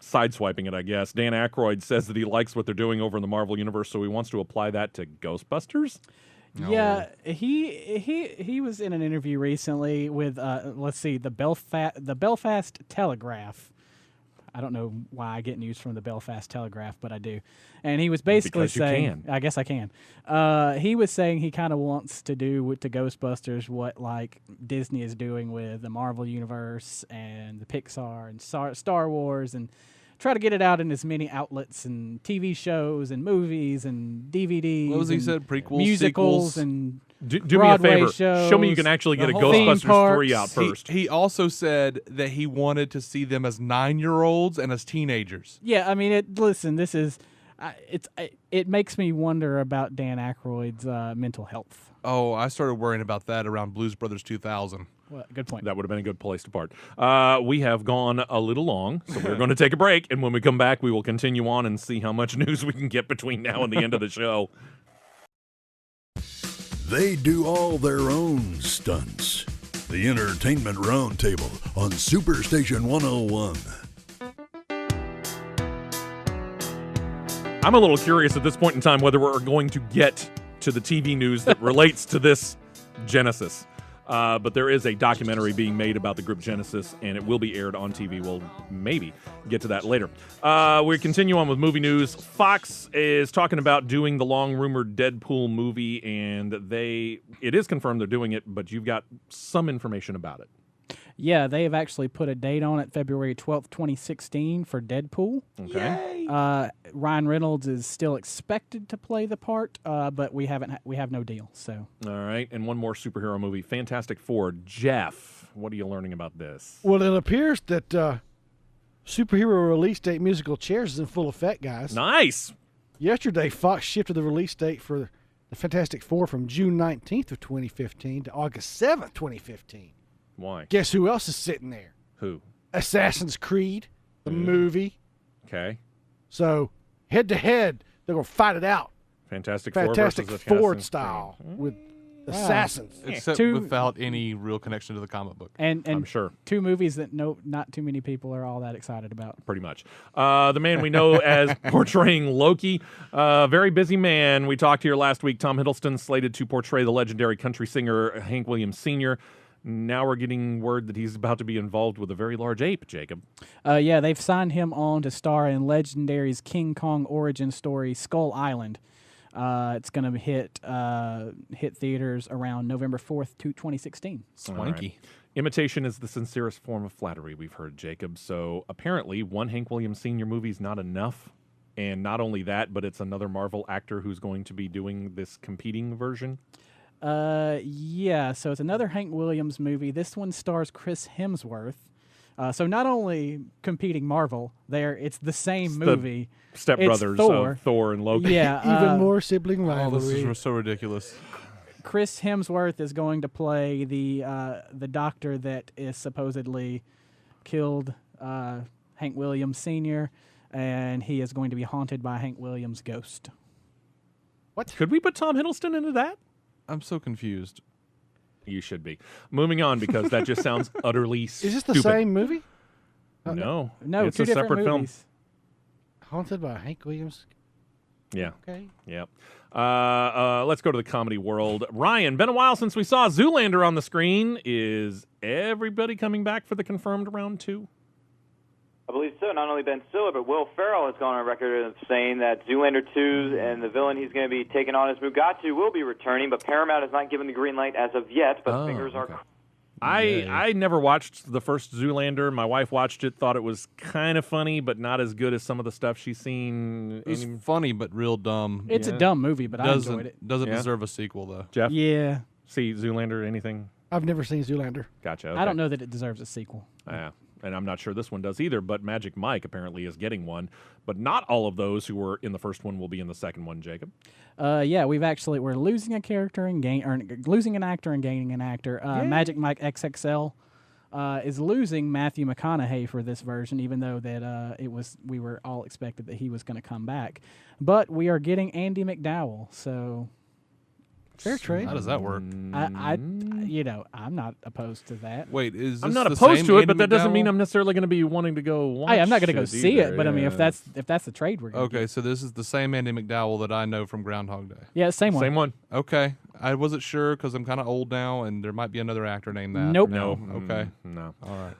sideswiping it, I guess. Dan Aykroyd says that he likes what they're doing over in the Marvel Universe, so he wants to apply that to Ghostbusters. Yeah, he was in an interview recently with the Belfast Telegraph. I don't know why I get news from the Belfast Telegraph, but I do. And he was basically saying, I guess I can. He was saying he kind of wants to do to Ghostbusters what like Disney is doing with the Marvel Universe and the Pixar and Star Wars, and try to get it out in as many outlets and TV shows and movies and DVDs. What was he said? Prequels, musicals, sequels? and do Broadway me a favor. shows, Show me you can actually get a Ghostbusters 3 out first. He also said that he wanted to see them as 9-year-olds and as teenagers. Yeah, I mean, listen, this is, it makes me wonder about Dan Aykroyd's mental health. Oh, I started worrying about that around Blues Brothers 2000. Well, good point. That would have been a good place to part. We have gone a little long, so we're going to take a break, and when we come back, we will continue on and see how much news we can get between now and the end of the show. They do all their own stunts. The Entertainment Roundtable on Superstation 101. I'm a little curious at this point in time whether we're going to get to the TV news that relates to this Genesis. But there is a documentary being made about the group Genesis, and it will be aired on TV. We'll maybe get to that later. We continue on with movie news. Fox is talking about doing the long-rumored Deadpool movie, and it is confirmed they're doing it, but you've got some information about it. Yeah, they have actually put a date on it, February 12th, 2016, for Deadpool. Okay. Ryan Reynolds is still expected to play the part, but we have no deal. So. All right, and one more superhero movie, Fantastic Four. Jeff, what are you learning about this? Well, it appears that superhero release date musical Chairs is in full effect, guys. Nice. Yesterday, Fox shifted the release date for the Fantastic Four from June 19th of 2015 to August 7th, 2015. Why? Guess who else is sitting there? Who? Assassin's Creed, the movie. Okay. So, head-to-head, they're going to fight it out. Fantastic Four style with assassins. Except without any real connection to the comic book. And I'm sure. 2 movies that not too many people are all that excited about. Pretty much. The man we know as portraying Loki, very busy man. We talked here last week. Tom Hiddleston slated to portray the legendary country singer Hank Williams Sr. Now we're getting word that he's about to be involved with a very large ape, Jacob. Yeah, they've signed him on to star in Legendary's King Kong origin story, Skull Island. It's going to hit theaters around November 4th, 2016. Swanky. Right. Imitation is the sincerest form of flattery, we've heard, Jacob. So apparently one Hank Williams Sr. movie is not enough. And not only that, but it's another Marvel actor who's going to be doing this competing version. Yeah, so it's another Hank Williams movie. This one stars Chris Hemsworth. So not only competing Marvel, it's the same movie. Stepbrothers of Thor and Loki. Yeah, even more sibling rivalry. Oh, this is so ridiculous. Chris Hemsworth is going to play the doctor that is supposedly killed Hank Williams Sr., and he is going to be haunted by Hank Williams' ghost. What? Could we put Tom Hiddleston into that? I'm so confused. You should be. Moving on, because that just sounds utterly stupid. Is this the same movie? No. No, it's 2 a different separate movies. film. Haunted by Hank Williams? Yeah. Okay. Yep. Let's go to the comedy world. Ryan, been a while since we saw Zoolander on the screen. Is everybody coming back for the confirmed round 2? I believe so. Not only Ben Stiller, but Will Ferrell has gone on record of saying that Zoolander 2 and the villain he's going to be taking on as Mugatu will be returning, but Paramount has not given the green light as of yet, but fingers are crossed. I never watched the first Zoolander. My wife watched it, thought it was kind of funny, but not as good as some of the stuff she's seen. It was funny, but real dumb. It's a dumb movie, but I enjoyed it. Doesn't deserve a sequel, though. Jeff? Yeah. See Zoolander, anything? I've never seen Zoolander. Gotcha. Okay. I don't know that it deserves a sequel. Yeah. And I'm not sure this one does either, but Magic Mike apparently is getting one. But not all of those who were in the first one will be in the second one, Jacob. Yeah, we're losing a character and losing an actor and gaining an actor. Magic Mike XXL is losing Matthew McConaughey for this version, even though that we were all expected that he was going to come back. But we are getting Andy McDowell, so fair trade. How does that work? I'm not opposed to that. Wait, is this I'm not the opposed same to it, Andy but that doesn't mean McDowell? I'm necessarily going to be wanting to go watch I'm not going to go see either. it, but I mean, Yeah. if that's the trade we're going to Okay, so this is the same Andy McDowell that I know from Groundhog Day. Yeah, same one. Same one. Okay, I wasn't sure because I'm kind of old now, and there might be another actor named that. Nope. No. Okay. No. All right.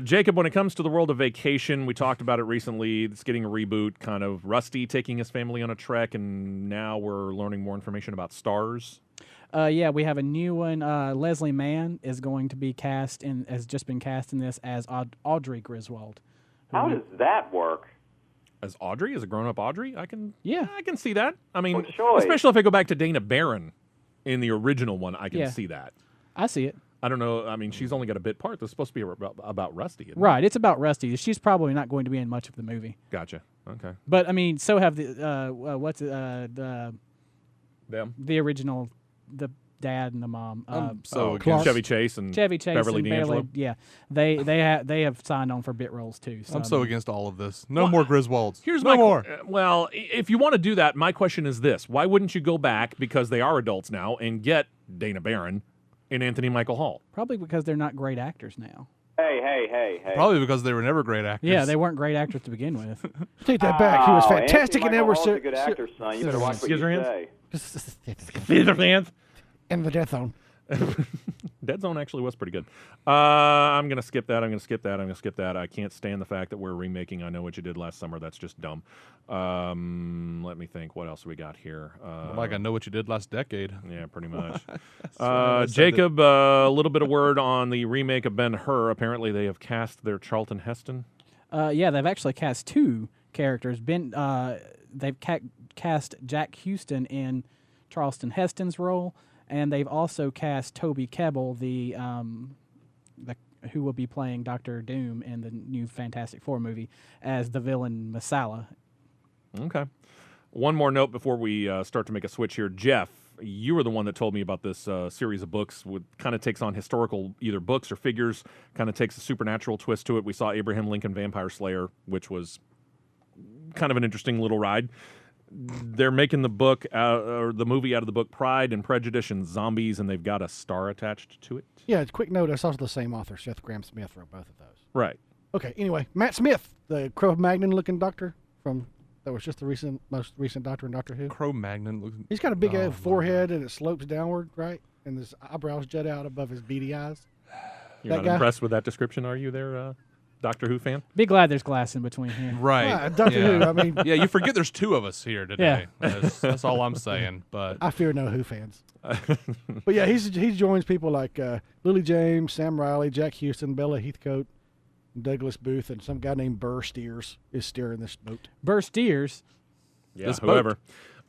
Jacob, when it comes to the world of vacation, we talked about it recently. It's getting a reboot, kind of Rusty taking his family on a trek, and now we're learning more information about stars. Yeah, we have a new one. Leslie Mann is going to be has just been cast in this as Audrey Griswold. How does that work? As Audrey? As a grown-up Audrey? I can see that. I mean, choice. especially if I go back to Dana Barron in the original one, I can see that. I see it. I don't know. I mean, she's only got a bit part. That's supposed to be about Rusty, isn't it? Right, it's about Rusty. She's probably not going to be in much of the movie. Gotcha. Okay. But I mean, so have the Them. the original, the dad and the mom. Chevy Chase and Beverly D'Angelo. Yeah, they have signed on for bit roles too. So I'm so against all of this. No more Griswolds. Here's no more. Well, if you want to do that, my question is this: why wouldn't you go back, because they are adults now, and get Dana Barron and Anthony Michael Hall? Probably because they're not great actors now. Hey. Probably because they were never great actors. Yeah, they weren't great actors to begin with. Take that back. He was fantastic in Anthony Edward. Michael Hall's a good actor, son. You better watch what you say. And the Death Zone. Dead Zone actually was pretty good. I'm going to skip that. I can't stand the fact that we're remaking I Know What You Did Last Summer. That's just dumb. Let me think. What else we got here? Like I Know What You Did Last Decade. Yeah, pretty much. Jacob, a little bit of word on the remake of Ben-Hur. Apparently they have cast their Charlton Heston. Yeah, they've actually cast two characters. They've cast Jack Houston in Charlton Heston's role, and they've also cast Toby Kebbell, the who will be playing Dr. Doom in the new Fantastic Four movie, as the villain Masala. Okay. One more note before we start to make a switch here. Jeff, you were the one that told me about this series of books. Kind of takes on historical either books or figures, kind of takes a supernatural twist to it. We saw Abraham Lincoln Vampire Slayer, which was kind of an interesting little ride. They're making the book or the movie out of the book Pride and Prejudice and Zombies, and they've got a star attached to it. Yeah, quick note. I saw the same author, Seth Graham-Smith, wrote both of those. Right. Okay. Anyway, Matt Smith, the Cro-Magnon-looking doctor that was just the most recent Doctor in Doctor Who. Cro-Magnon looking. He's got a big forehead and it slopes downward, right? And his eyebrows jut out above his beady eyes. You're not impressed with that description, are you? There, Doctor Who fan? Be glad there's glass in between here. Right. Doctor Who, I mean. Yeah, you forget there's two of us here today. Yeah. That's all I'm saying. But I fear no Who fans. But yeah, he joins people like Lily James, Sam Riley, Jack Houston, Bella Heathcote, Douglas Booth, and some guy named Burr Steers is steering this boat. Burr Steers? Yeah, whoever.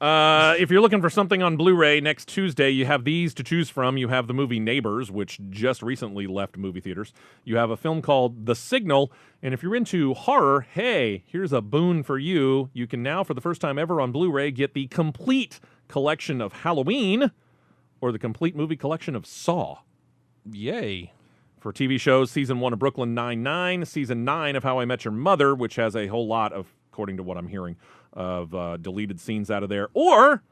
If you're looking for something on Blu-ray next Tuesday, you have these to choose from. You have the movie Neighbors, which just recently left movie theaters. You have a film called The Signal. And if you're into horror, hey, here's a boon for you. You can now, for the first time ever on Blu-ray, get the complete collection of Halloween or the complete movie collection of Saw. Yay. For TV shows, Season 1 of Brooklyn Nine-Nine, Season 9 of How I Met Your Mother, which has a whole lot of, according to what I'm hearing, of deleted scenes out of there. Or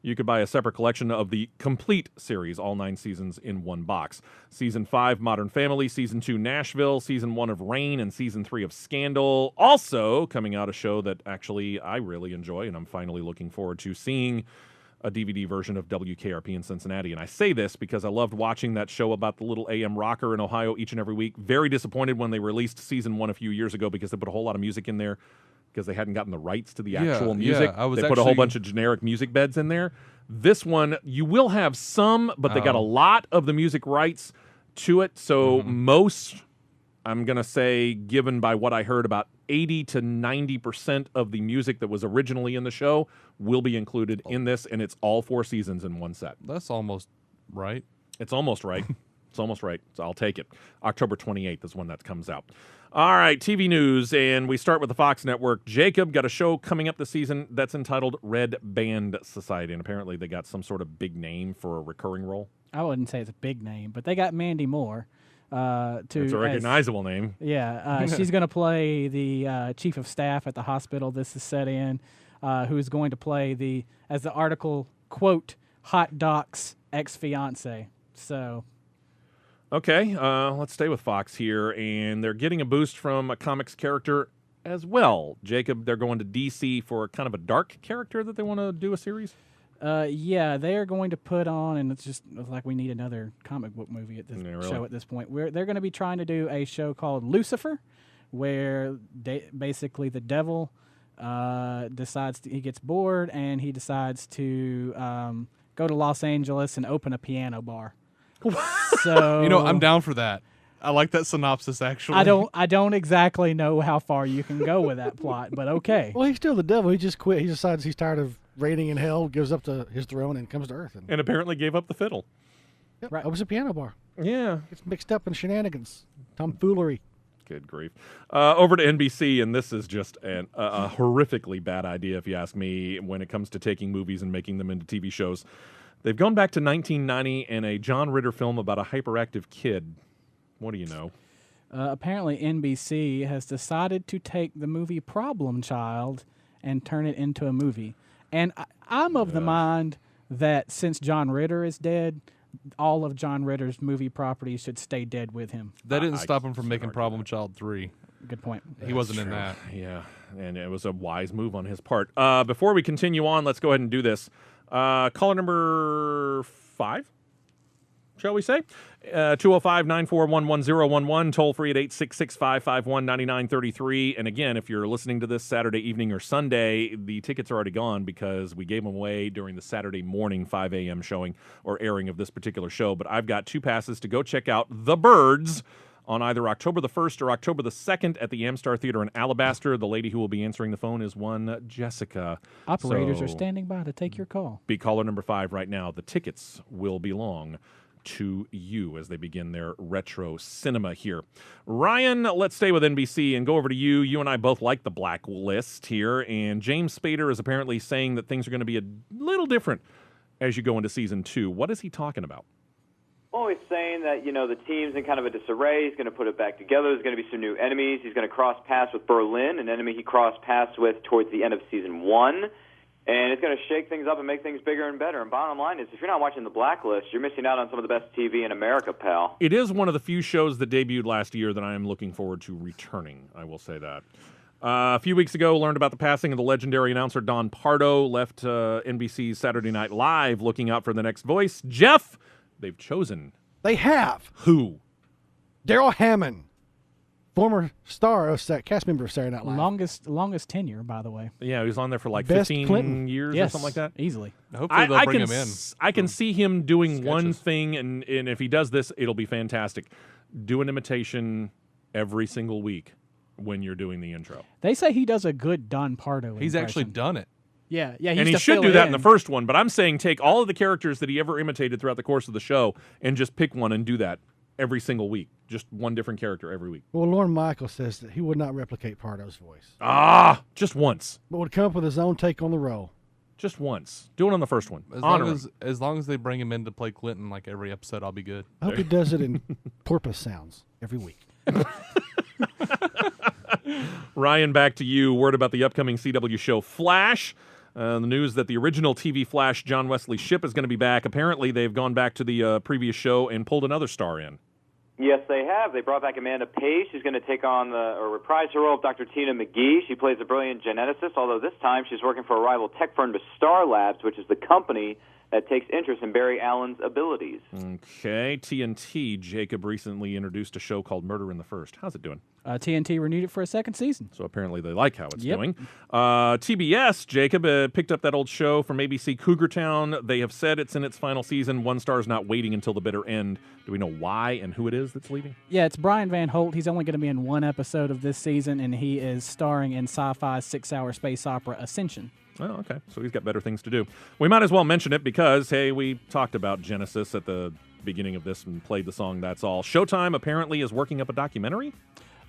you could buy a separate collection of the complete series, all 9 seasons in one box. Season 5, Modern Family. Season 2, Nashville. Season 1 of Reign. And Season 3 of Scandal. Also coming out a show that actually I really enjoy, and I'm finally looking forward to seeing a DVD version of WKRP in Cincinnati. And I say this because I loved watching that show about the little AM rocker in Ohio each and every week. Very disappointed when they released Season 1 a few years ago because they put a whole lot of music in there because they hadn't gotten the rights to the actual music. They put a whole bunch of generic music beds in there. This one, you will have some, but they got a lot of the music rights to it. So most, I'm going to say, given by what I heard, about 80 to 90% of the music that was originally in the show will be included in this, and it's all 4 seasons in one set. That's almost right. It's almost right. It's almost right. So I'll take it. October 28th is when that comes out. All right, TV news, and we start with the Fox Network. Jacob got a show coming up this season that's entitled Red Band Society, and apparently they got some sort of big name for a recurring role. I wouldn't say it's a big name, but they got Mandy Moore. It's a recognizable name. Yeah, she's going to play the chief of staff at the hospital this is set in, who is going to play as the article, quote, hot doc's ex-fiance. So... Okay, let's stay with Fox here, and they're getting a boost from a comics character as well. Jacob, they're going to DC for kind of a dark character that they want to do a series? Yeah, they are going to put on, and it's like we need another comic book movie at this show at this point. They're going to be trying to do a show called Lucifer, where basically the devil decides he gets bored, and he decides to go to Los Angeles and open a piano bar. So I'm down for that. I like that synopsis, actually. I don't exactly know how far you can go with that plot, but okay. Well, he's still the devil. He just quit. He decides he's tired of reigning in hell, gives up his throne, and comes to Earth. And apparently gave up the fiddle. Yep, right. It was a piano bar. Yeah. It's mixed up in shenanigans, tomfoolery. Good grief. Over to NBC, and this is just a horrifically bad idea, if you ask me, when it comes to taking movies and making them into TV shows. They've gone back to 1990 and a John Ritter film about a hyperactive kid. What do you know? Apparently, NBC has decided to take the movie Problem Child and turn it into a movie. And I'm of the mind that since John Ritter is dead, all of John Ritter's movie properties should stay dead with him. That didn't stop him from making Problem Child 3. Good point. He wasn't in that. Yeah, and it was a wise move on his part. Before we continue on, let's go ahead and do this. Caller number 5, shall we say? 205-941-1011, toll free at 866-551-9933. And again, if you're listening to this Saturday evening or Sunday, the tickets are already gone because we gave them away during the Saturday morning 5 a.m. showing or airing of this particular show. But I've got 2 passes to go check out The Birds on either October the 1st or October the 2nd at the Amstar Theater in Alabaster. The lady who will be answering the phone is one Jessica. Operators are standing by to take your call. Be caller number 5 right now. The tickets will belong to you as they begin their retro cinema here. Ryan, let's stay with NBC and go over to you. You and I both like the Blacklist here, and James Spader is apparently saying that things are going to be a little different as you go into season 2. What is he talking about? Well, he's saying that, the team's in kind of a disarray. He's going to put it back together. There's going to be some new enemies. He's going to cross paths with Berlin, an enemy he crossed paths with towards the end of season 1. And it's going to shake things up and make things bigger and better. And bottom line is, if you're not watching The Blacklist, you're missing out on some of the best TV in America, pal. It is one of the few shows that debuted last year that I am looking forward to returning. I will say that. A few weeks ago, learned about the passing of the legendary announcer Don Pardo, left NBC's Saturday Night Live looking out for the next voice. Jeff, they've chosen. They have. Who? Daryl Hammond, former star of cast member of Saturday Night Live. Longest tenure, by the way. Yeah, he was on there for like Best 15 Clinton. years Yes, or something like that. Easily. Hopefully they'll bring him in. I can see him doing sketches. one thing, and if he does this, it'll be fantastic. Do an imitation every single week when you're doing the intro. They say he does a good Don Pardo He's impression. actually done it. Yeah. And he should do that in the first one, but I'm saying take all of the characters that he ever imitated throughout the course of the show and just pick one and do that every single week. Just one different character every week. Well, Lorne Michaels says that he would not replicate Pardo's voice. Just once. But would come up with his own take on the role. Just once. Do it on the first one. As long as they bring him in to play Clinton like every episode, I'll be good. I hope he does it in porpoise sounds every week. Ryan, back to you. Word about the upcoming CW show Flash. The news that the original TV Flash, John Wesley Shipp, is going to be back. Apparently, they've gone back to the previous show and pulled another star in. Yes, they have. They brought back Amanda Page. She's going to take on or reprise her role of Dr. Tina McGee. She plays a brilliant geneticist, although this time she's working for a rival tech firm to Star Labs, which is the company that takes interest in Barry Allen's abilities. Okay. TNT, Jacob recently introduced a show called Murder in the First. How's it doing? TNT renewed it for a second season. So apparently they like how it's doing. TBS, Jacob, picked up that old show from ABC, Cougar Town. They have said it's in its final season. One star is not waiting until the bitter end. Do we know why and who it is that's leaving? Yeah, it's Brian Van Holt. He's only going to be in one episode of this season, and he is starring in Sci-Fi's 6-hour space opera Ascension. Oh, okay. So he's got better things to do. We might as well mention it because, hey, we talked about Genesis at the beginning of this and played the song That's All. Showtime apparently is working up a documentary.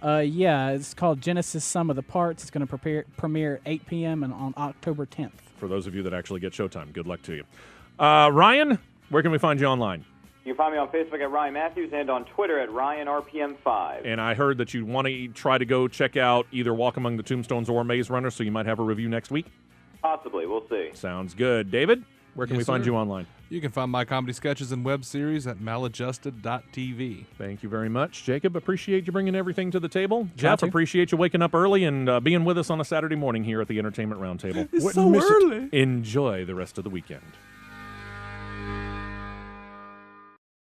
Yeah, it's called Genesis Sum of the Parts. It's going to premiere at 8 p.m. and on October 10th. For those of you that actually get Showtime, good luck to you. Ryan, where can we find you online? You can find me on Facebook at Ryan Matthews and on Twitter at RyanRPM5. And I heard that you want to try to go check out either Walk Among the Tombstones or Maze Runner, so you might have a review next week? Possibly. We'll see. Sounds good. David, where can we find you online? You can find my comedy sketches and web series at maladjusted.tv. Thank you very much. Jacob, appreciate you bringing everything to the table. Jeff, appreciate you waking up early and being with us on a Saturday morning here at the Entertainment Roundtable. It's so early. Enjoy the rest of the weekend.